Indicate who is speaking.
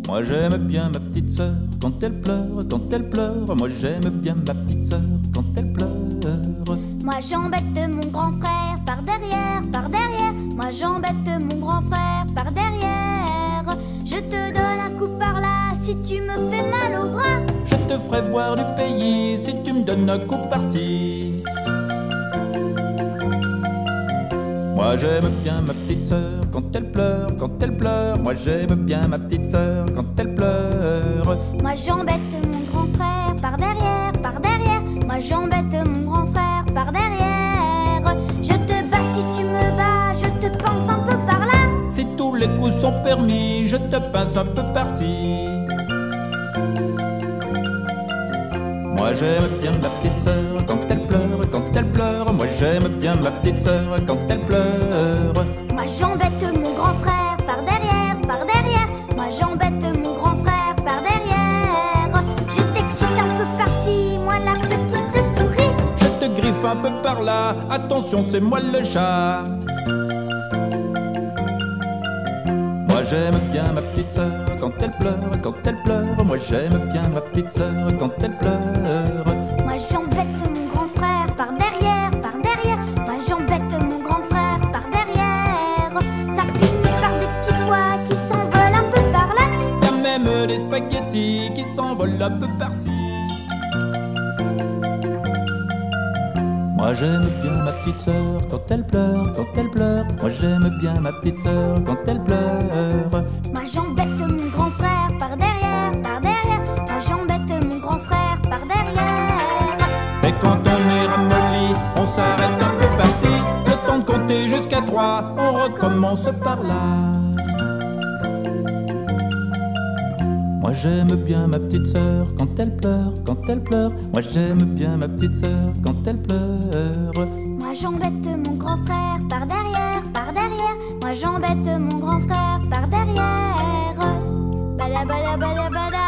Speaker 1: Moi j'aime bien ma petite sœur quand elle pleure, quand elle pleure. Moi j'aime bien ma petite sœur quand elle pleure.
Speaker 2: Moi j'embête mon grand frère par derrière, par derrière. Moi j'embête mon grand frère par derrière. Je te donne un coup par là si tu me fais mal au bras.
Speaker 1: Je te ferai voir du pays si tu me donnes un coup par-ci. Moi j'aime bien ma petite sœur quand elle pleure, quand elle pleure. Moi j'aime bien ma petite sœur quand elle pleure.
Speaker 2: Moi j'embête mon grand frère par derrière, par derrière. Moi j'embête mon grand frère par derrière. Je te bats si tu me bats, je te pince un peu par là.
Speaker 1: Si tous les coups sont permis, je te pince un peu par-ci. Moi j'aime bien ma petite sœur quand elle pleure, quand elle pleure. Moi j'aime bien ma petite sœur quand elle pleure.
Speaker 2: Moi j'embête mon grand frère par derrière, par derrière. Moi j'embête mon grand frère par derrière. Je t'excite un peu par-ci, moi la petite souris.
Speaker 1: Je te griffe un peu par là, attention c'est moi le chat. Moi j'aime bien ma petite sœur quand elle pleure, quand elle pleure. Moi j'aime bien ma petite sœur quand elle pleure.
Speaker 2: Moi j'embête mon grand frère par derrière, par derrière. Moi j'embête mon grand frère par derrière. Ça finit par des petits doigts qui s'envolent un peu par là.
Speaker 1: Y'a même des spaghettis qui s'envolent un peu par-ci. Moi j'aime bien ma petite sœur quand elle pleure, quand elle pleure. Moi j'aime bien ma petite sœur quand elle pleure.
Speaker 2: Moi j'embête mon grand frère par derrière, par derrière. Moi j'embête mon grand frère par derrière.
Speaker 1: Et quand on est ramolli, on s'arrête un peu par-ci. Le temps de compter jusqu'à 3, on recommence par là. Moi j'aime bien ma petite sœur quand elle pleure, quand elle pleure. Moi j'aime bien ma petite sœur quand elle pleure.
Speaker 2: Moi j'embête mon grand frère par derrière, par derrière. Moi j'embête mon grand frère par derrière. Bada bada bada bada.